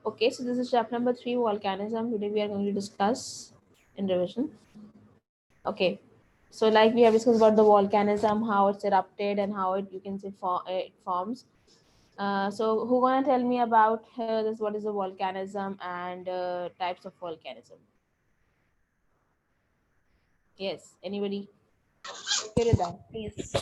Okay, so this is chapter number 3, volcanism. Today we are going to discuss in revision. Okay, so like we have discussed about the volcanism, how it's erupted, and how it, you can say, it forms. So who gonna tell me about this? What is a volcanism and types of volcanism? Yes, anybody? Kirida, please.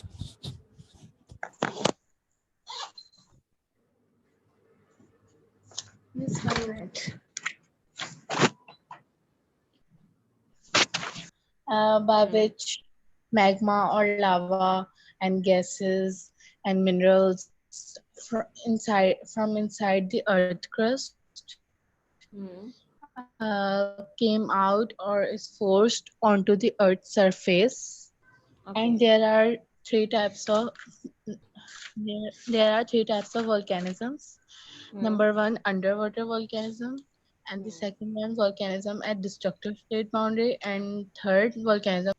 Just 1 minute. By Hmm. which magma or lava and gases and minerals from inside the earth crust Hmm. came out or is forced onto the earth's surface. And Okay. there are three types of volcanisms. Hmm. Number one, underwater volcanism, and the Hmm. second one, volcanism at destructive state boundary, and third, volcanism.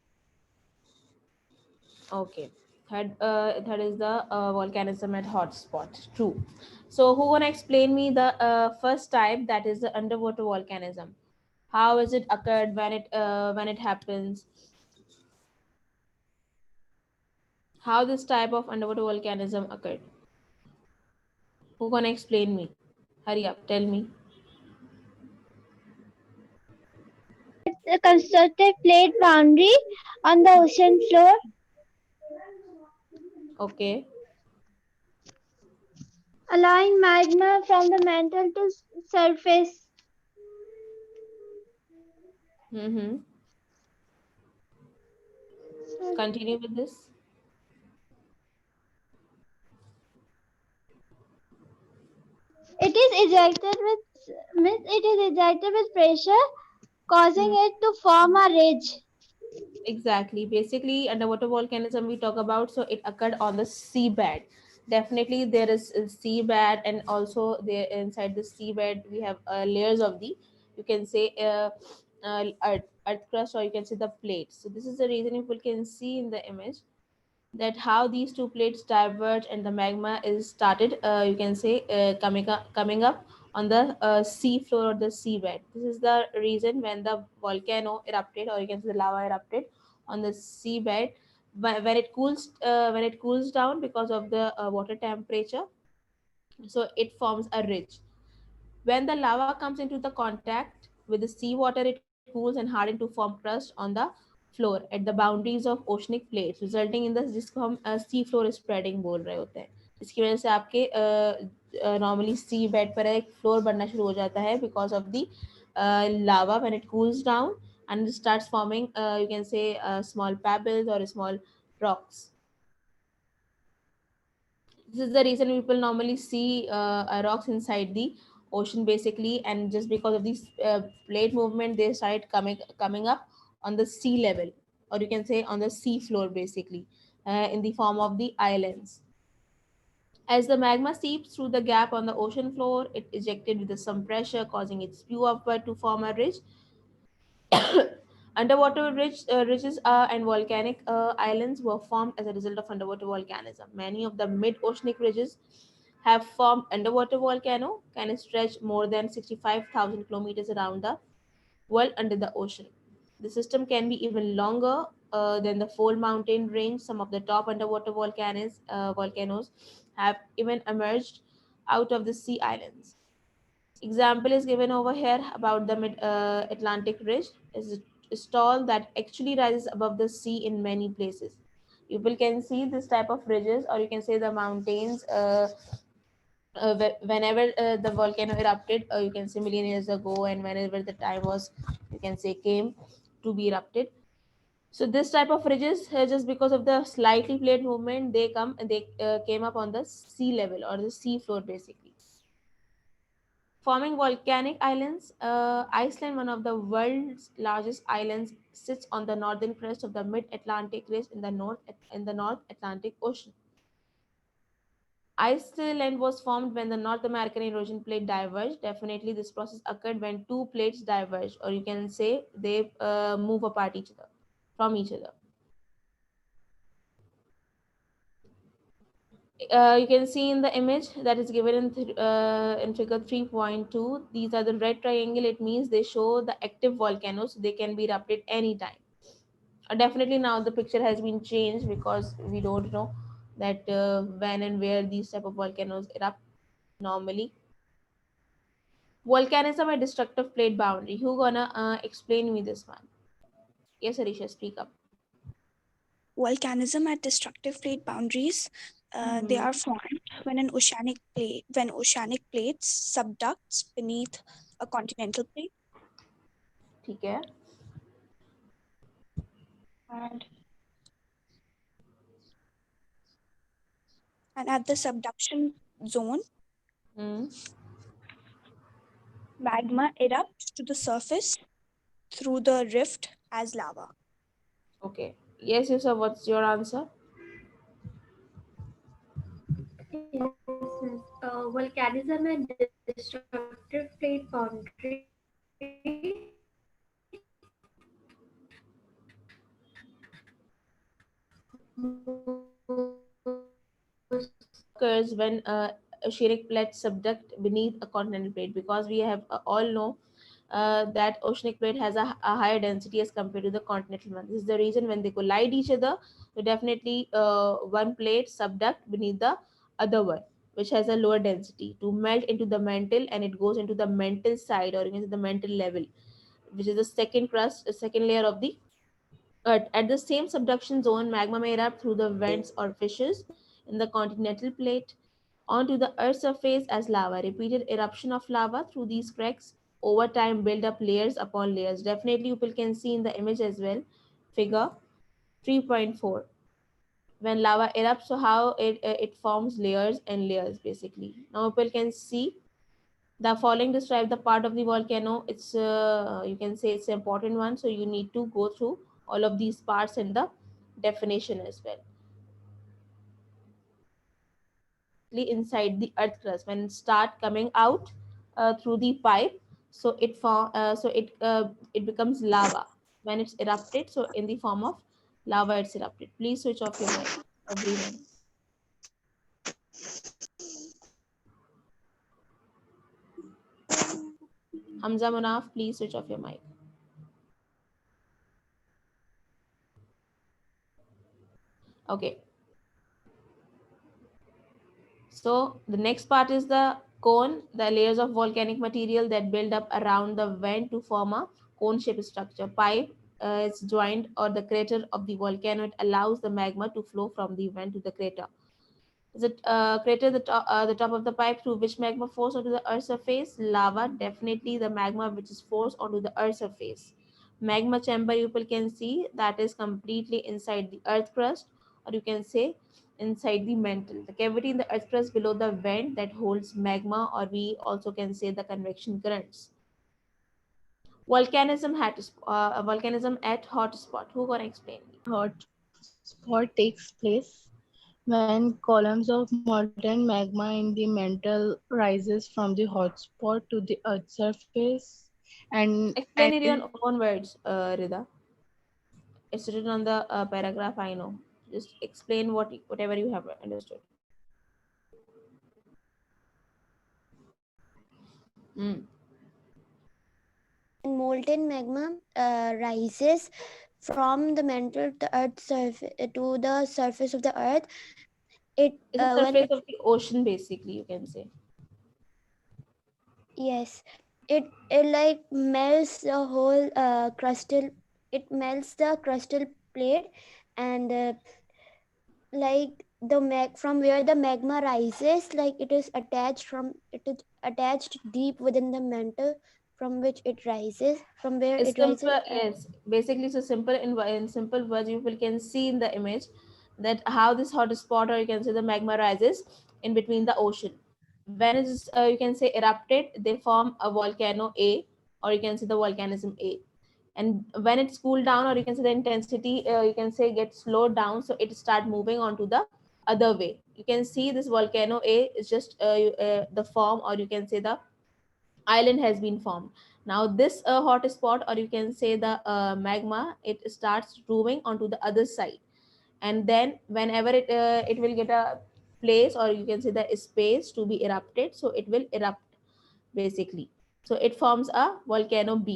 Okay. Third is the volcanism at hotspot. True. So who gonna explain me the first type, that is the underwater volcanism? How is it occurred, when it happens? How this type of underwater volcanism occurred? Who gonna explain me? Hurry up, tell me. The constructed plate boundary on the ocean floor, Okay. allowing magma from the mantle to surface. Mm-hmm. Continue with this. It is ejected with pressure, causing Hmm. it to form a ridge. Exactly. Basically, underwater volcanism we talk about, so it occurred on the seabed. Definitely, there is a seabed, and also there inside the seabed we have layers of the, you can say, earth crust, or you can say the plates. So this is the reason people can see in the image that how these two plates diverge and the magma is started, you can say, coming up on the sea floor or the seabed. This is the reason when the volcano erupted, or you can say the lava erupted on the seabed. When it cools down because of the water temperature, so it forms a ridge. When the lava comes into the contact with the seawater, it cools and hardens to form crust on the floor at the boundaries of oceanic plates, resulting in the, जिसको हम sea floor spreading बोल रहे होते हैं, जिसकी वजह से आपके नॉर्मली सी बेड पर एक फ्लोर बनना शुरू हो जाता है because of the lava when it cools down and it starts forming, you can say, small pebbles or small rocks. This is the reason people normally see rocks inside the ocean basically, and just because of this plate movement they started coming up on the sea level, or you can say on the sea floor basically, in the form of the islands. As the magma seeps through the gap on the ocean floor, it ejected with some pressure, causing it spew upward to form a ridge. Underwater ridges and volcanic islands were formed as a result of underwater volcanism. Many of the mid-oceanic ridges have formed underwater volcano can stretch more than 65,000 kilometers around the world under the ocean. The system can be even longer than the full mountain range. Some of the top underwater volcanoes have even emerged out of the sea islands. Example is given over here about the mid Atlantic ridge. Is a stall that actually rises above the sea in many places. People can see this type of ridges, or you can say the mountains. Whenever the volcano erupted, you can say million years ago, and whenever the time was, you can say, came to be erupted. So this type of ridges, just because of the slightly plate movement, they came up on the sea level or the sea floor basically, forming volcanic islands. Iceland, one of the world's largest islands, sits on the northern crest of the mid-Atlantic ridge in the North Atlantic Ocean. Iceland was formed when the North American erosion plate diverged. Definitely, this process occurred when two plates diverged, or you can say they move apart each other from each other. You can see in the image that is given in figure 3.2, these are the red triangle. It means they show the active volcanoes. They can be erupted anytime. Definitely now the picture has been changed because we don't know that when and where these type of volcanoes erupt normally. Volcanism and destructive plate boundary. Who gonna explain me this one? Yes, Arisha, speak up. Volcanism at destructive plate boundaries. They Hmm. are formed when oceanic plates subducts beneath a continental plate, ठीक है. and at the subduction zone, Hmm. magma erupts to the surface through the rift as lava. Okay. Yes, Yusuf, what's your answer? Yes, yes. Volcanism and destructive plate boundary Occurs when oceanic plates subduct beneath a continental plate, because we have all know that oceanic plate has a higher density as compared to the continental one. This is the reason when they collide each other, so definitely one plate subduct beneath the other one, which has a lower density to melt into the mantle, and it goes into the mantle side, or you can say the mantle level, which is the second crust, second layer of the earth. At the same subduction zone, magma may erupt through the vents or fissures in the continental plate onto the Earth's surface as lava. Repeated eruption of lava through these cracks over time build up layers upon layers. Definitely, people can see in the image as well, figure 3.4. When lava erupts, so how it forms layers and layers basically. Now people can see the following describe the part of the volcano. It's you can say it's an important one, so you need to go through all of these parts and the definition as well. Inside the earth crust, when it start coming out through the pipe, so it becomes lava when it's erupted, so in the form of lava it's erupted. Please switch off your mic, everyone. Hamza Manaf, please switch off your mic. Okay, so the next part is the cone, the layers of volcanic material that build up around the vent to form a cone-shaped structure. Pipe is joined or the crater of the volcano. It allows the magma to flow from the vent to the crater. Is it crater the top of the pipe through which magma flows onto the Earth's surface? Lava, definitely the magma which is forced onto the Earth's surface. Magma chamber, you people can see that is completely inside the Earth crust, or you can say inside the mantle. The cavity in the Earth crust below the vent that holds magma, or we also can say the convection currents. Volcanism at hot spot. Who gonna explain me? Hot spot takes place when columns of molten magma in the mantle rises from the hot spot to the earth's surface and Explain it in your own words, Rida. It's written on the paragraph, I know. Just explain whatever you have understood. Mm. When molten magma rises from the mantle to the earth to the surface of the earth, it It's the when surface it of the ocean, basically, you can say. yes, it like melts the whole crustal. It melts the crustal plate, and like the mag from where the magma rises, like it is attached deep within the mantle from which it rises, from where It's it rises. simple, yes. Basically, so simple in simple words, people can see in the image that how this hot spot, or you can say the magma rises in between the ocean. When it's you can say erupted, they form a volcano A, or you can say the volcanism A. And when it's cooled down, or you can say the intensity, you can say gets slowed down, so it start moving on to the other way. You can see this volcano A is just the form, or you can say the island has been formed. Now this hot spot, or you can say the magma, it starts moving onto the other side, and then whenever it will get a place, or you can say the space to be erupted, so it will erupt basically. So it forms a volcano B.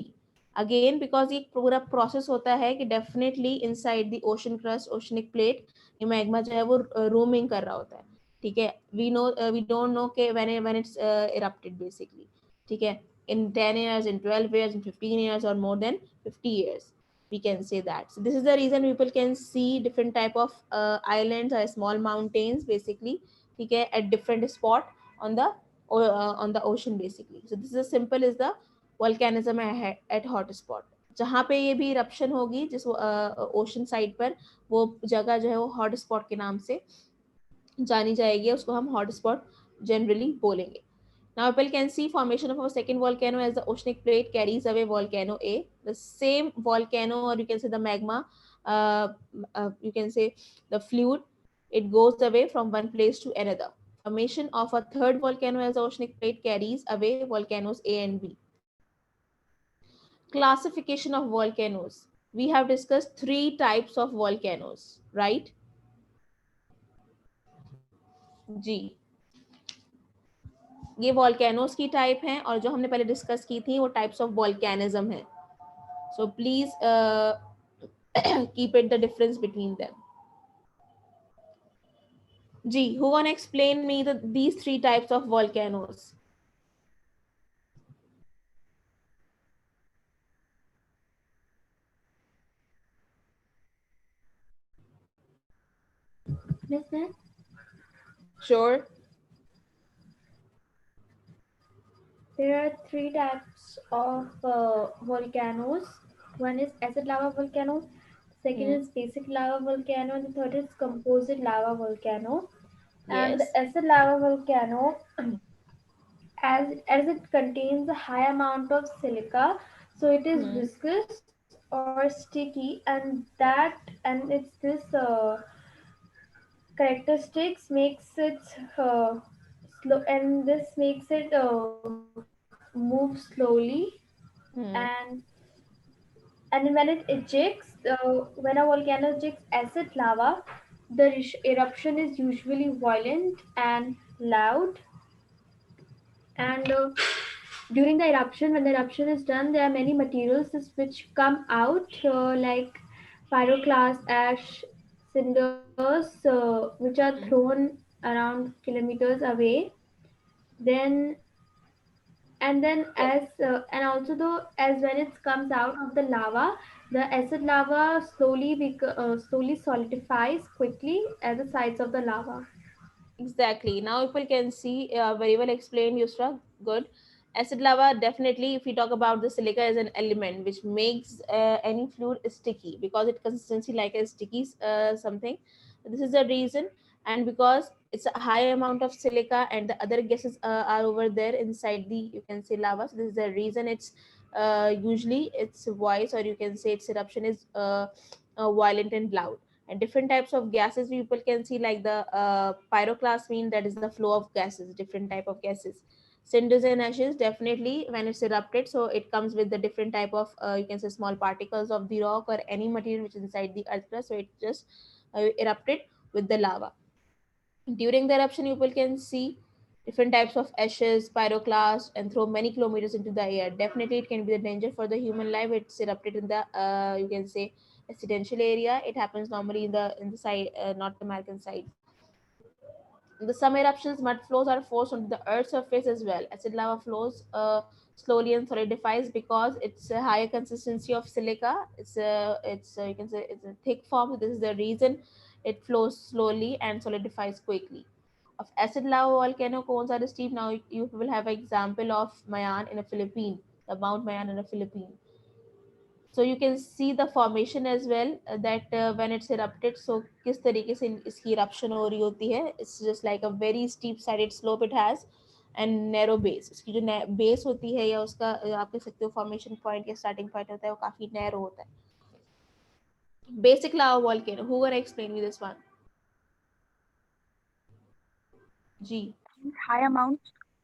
Again, because ये पूरा process होता है कि definitely inside the ocean crust, oceanic plate, ये magma जो है वो roaming कर रहा होता है. ठीक है, we don't know कि when it's erupted basically. ठीक है, in 10 years, in 12 years, in 15 years, or more than 50 years, we can say that. So this is the reason people can see different type of islands or small mountains basically, ठीक है, at different spot on the ocean basically. So this is as simple as the volcanism at hot spot. जहाँ पे ये भी eruption होगी जिस ocean side पर, वो जगह जो है वो हॉट स्पॉट के नाम से जानी जाएगी, उसको हम हॉट स्पॉट जनरली बोलेंगे. Now people can see formation of a second volcano as the oceanic plate carries away volcano A. The same volcano, or you can say the magma, you can say the fluid, it goes away from one place to another. Formation of a third volcano as the oceanic plate carries away volcanoes A and B. Classification of volcanoes. We have discussed 3 types of volcanoes, right? जी, ये volcanoes की type हैं, और जो हमने पहले discuss की थी वो टाइप्स ऑफ वॉल्केनिज्म है. So please keep it the difference between them. Ji, who wanna explain me these 3 types of volcanoes? Miss Nan? Sure. There are 3 types of volcanoes. One is acid lava volcano, second is basic lava volcano, and the third is composite lava volcano. And Yes. the acid lava volcano, as it contains a high amount of silica, so it is viscous or sticky, and it's this characteristics makes it slow, and this makes it move slowly. And when it ejects, when a volcano ejects acid lava, the eruption is usually violent and loud. And during the eruption, when the eruption is done, there are many materials which come out, like pyroclast, ash, cinders, which are thrown around kilometers away. Then and also though, as when it comes out of the lava, the acid lava slowly solidifies quickly at the sides of the lava. Exactly. Now people can see, very well explained, Yusra. Good. Acid lava, definitely, if we talk about the silica as an element which makes any fluid sticky, because it consistency like a sticky something. This is the reason, and because it's a high amount of silica and the other gases are over there inside the, you can say, lava. So this is the reason it's usually its voice, or you can say its eruption is violent and loud. And different types of gases people can see, like the pyroclast, mean that is the flow of gases, different type of gases. Cinders and ashes, definitely when it's erupted, so it comes with the different type of, you can say, small particles of the rock or any material which is inside the earth crust, so it just erupted with the lava. During the eruption, people can see different types of ashes, pyroclast, and throw many kilometers into the air. Definitely, it can be a danger for the human life. It's erupted in the, you can say, residential area. It happens normally in the side, North American side. In the some eruptions, mud flows are forced onto the Earth's surface as well. Acid lava flows slowly and solidifies because it's a higher consistency of silica. It's you can say it's a thick form. This is the reason it flows slowly and solidifies quickly. Of acid lava volcano cones are steep. Now you will have an example of Mayan in a Philippine, the Mount Mayan in a Philippine. So you can see the formation as well, that when it's erupted, so किस तरीके से इसकी eruption हो रही होती है. It's just like a very steep sided slope it has and narrow base. इसकी जो base होती है, या उसका आप कह सकते हो formation point या starting point होता है, वो काफी narrow होता है. Basic lava volcano, who gonna explain me this one? G. High amount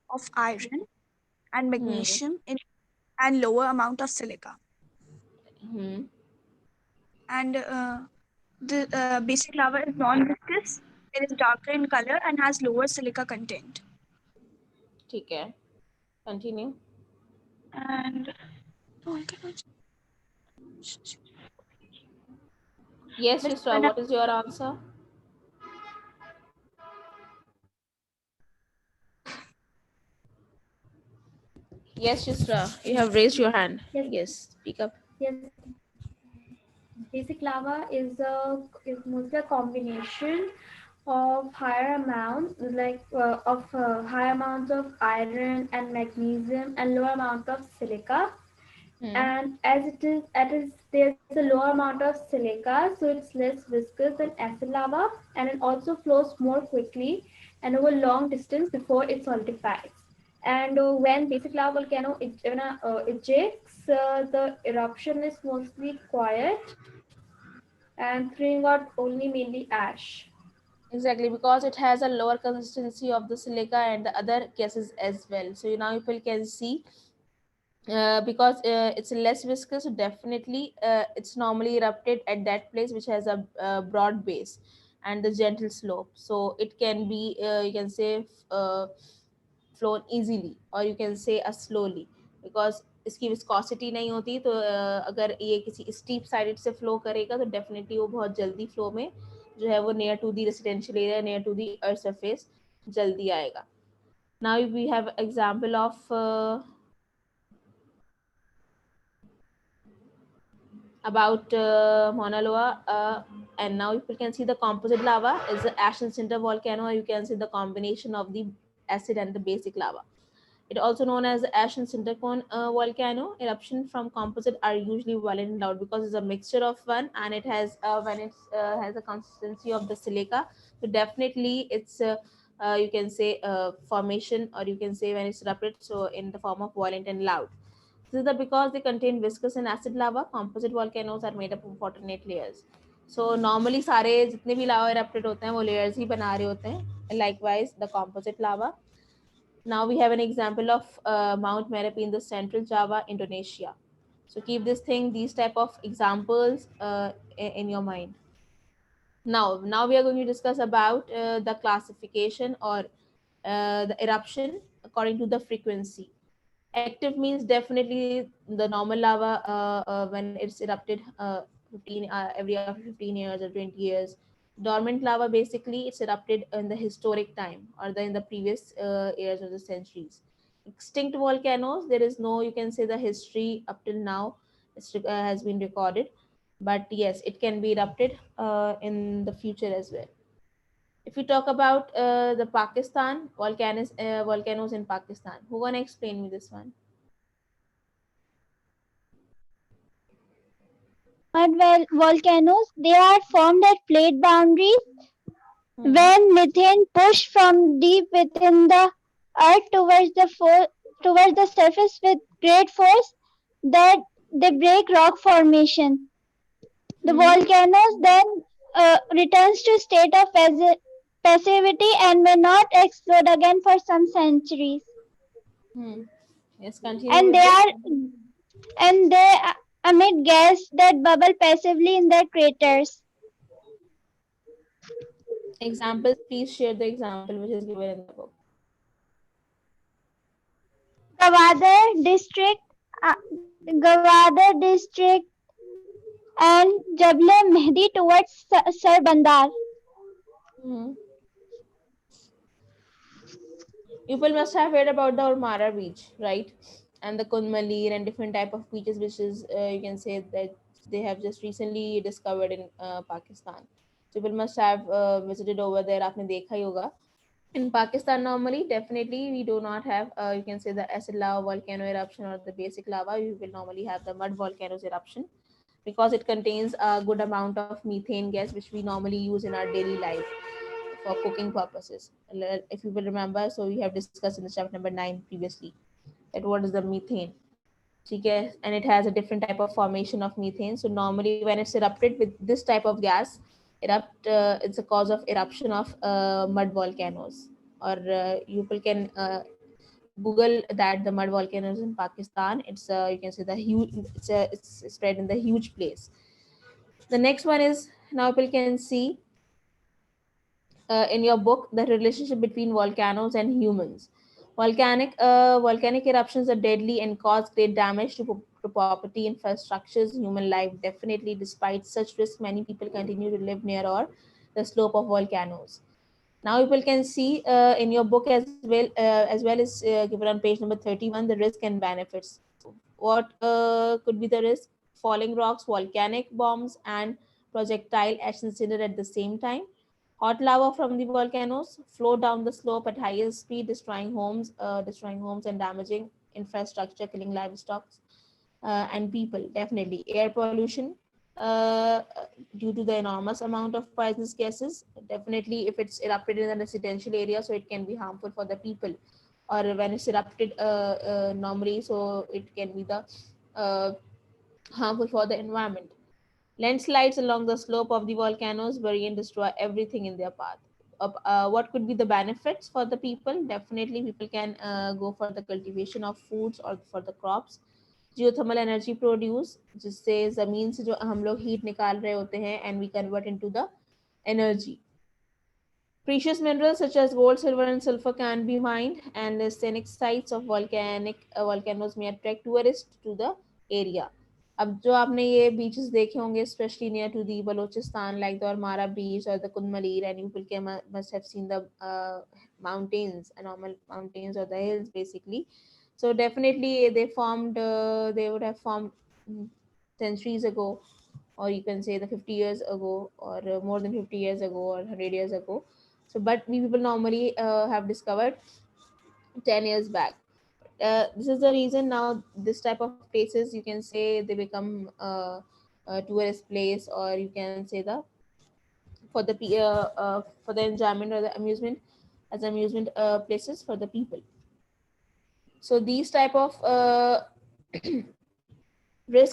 of iron and magnesium in and lower amount of silica. And the basic lava is non-viscous It is darker in color and has lower silica content. ठीक है, continue. And Yes, but Yusra, what is your answer? Yes, Yusra, you have raised your hand. Yes. Yes, speak up. Yes. Basic lava is mostly a combination of higher amounts high amounts of iron and magnesium and lower amount of silica. And as there's a lower amount of silica, so it's less viscous than acid lava, and it also flows more quickly and over long distance before it solidifies. And when basic lava volcano ejects, the eruption is mostly quiet and throwing out only mainly ash. Exactly, because it has a lower consistency of the silica and the other gases as well. So now people can see, because it's less viscous, so definitely it's normally erupted at that place which has a broad base and the gentle slope. So it can be, you can say, flown easily, or you can say slowly, because इसकी viscosity नहीं होती, तो अगर ये किसी steep side से flow करेगा तो डेफिनेटली वो बहुत जल्दी फ्लो में जो है वो near to the residential area, near to the earth surface जल्दी आएगा. Now we have example of about Mauna Loa, and now you can see the composite lava is the ash and cinder volcano, or you can see the combination of the acid and the basic lava. It also known as the ash and cinder cone volcano. Eruption from composite are usually violent and loud because it's a mixture of one, and it has when it has a consistency of the silica. So definitely it's you can say formation, or you can say when it's erupted, so in the form of violent and loud. This is because they contain viscous and acid lava. Composite volcanoes are made up of alternate layers. So normally सारे जितने भी lava erupted होते हैं वो layers ही बना रहे होते हैं. Likewise the composite lava. Now we have an example of Mount Merapi in the central Java, Indonesia. So keep these type of examples in your mind. Now we are going to discuss about the classification, or the eruption according to the frequency. Active means definitely the normal lava when it's erupted 15 every after 15 years or 20 years. Dormant lava, basically it's erupted in the historic time, or in the previous years or the centuries. Extinct volcanoes, there is no, you can say, the history up till now has been recorded, but yes, it can be erupted in the future as well. If we talk about the Pakistan volcanoes in Pakistan, who gonna explain me this one? Volcanoes, they are formed at plate boundaries Hmm. when methane pushed from deep within the earth towards the surface with great force, that they break rock formation. The volcanoes then returns to state of passivity and may not explode again for some centuries. Yes, continue And with they this. emit gas that bubble passively in their craters. Examples, please share the example which is given in the book. Gwadar district, uh, Gwadar district, and Jable Mehdi towards Sarbandar. People must have heard about the Urmara beach, right? And the Kunmalir and different type of beaches, which is you can say that they have just recently discovered in Pakistan. So people must have visited over there. आपने देखा ही होगा. In Pakistan, normally, definitely, we do not have, you can say, the acid lava volcano eruption or the basic lava. We will normally have the mud volcanoes eruption, because it contains a good amount of methane gas, which we normally use in our daily life for cooking purposes. If you will remember, so we have discussed in the chapter number 9 previously that what is the methane. Okay, and it has a different type of formation of methane. So normally when it's erupted with this type of gas, it's a cause of eruption of mud volcanoes, or people can Google that the mud volcanoes in Pakistan. It's you can say the huge. It's spread in the huge place. The next one is, now people can see in your book, the relationship between volcanoes and humans. Volcanic eruptions are deadly and cause great damage to property, infrastructures, human life. Definitely, despite such risk, many people continue to live near or the slope of volcanoes. Now people can see in your book as well as given on page number 31, the risk and benefits. What could be the risk? Falling rocks, volcanic bombs, and projectile ash incident at the same time. Hot lava from the volcanoes flow down the slope at highest speed, destroying homes and damaging infrastructure, killing livestock and people. Definitely, air pollution due to the enormous amount of poisonous gases. Definitely, if it's erupted in a residential area, so it can be harmful for the people, or when it's erupted normally, so it can be the uh, harmful for the environment. Landslides along the slope of the volcanoes bury and destroy everything in their path. What could be the benefits for the people? Definitely, people can go for the cultivation of foods or for the crops. Geothermal energy produce, जिससे ज़मीन से जो हम लोग heat निकाल रहे होते हैं and we convert into the energy. Precious minerals such as gold, silver, and sulfur can be mined, and the scenic sites of volcanoes may attract tourists to the area. अब जो आपने ये बीचेस देखे होंगे specially near to the Balochistan like the Ormara beach or the Kudmalir, and you people must have seen the mountains, normal mountains or the hills basically. So definitely they would have formed centuries ago, or you can say the 50 years ago, or more than 50 years ago, or 100 years ago. So but we people normally have discovered 10 years back. This is the reason now this type of places, you can say, they become a tourist place, or you can say the for the enjoyment or the amusement, as amusement places for the people. So these type of risk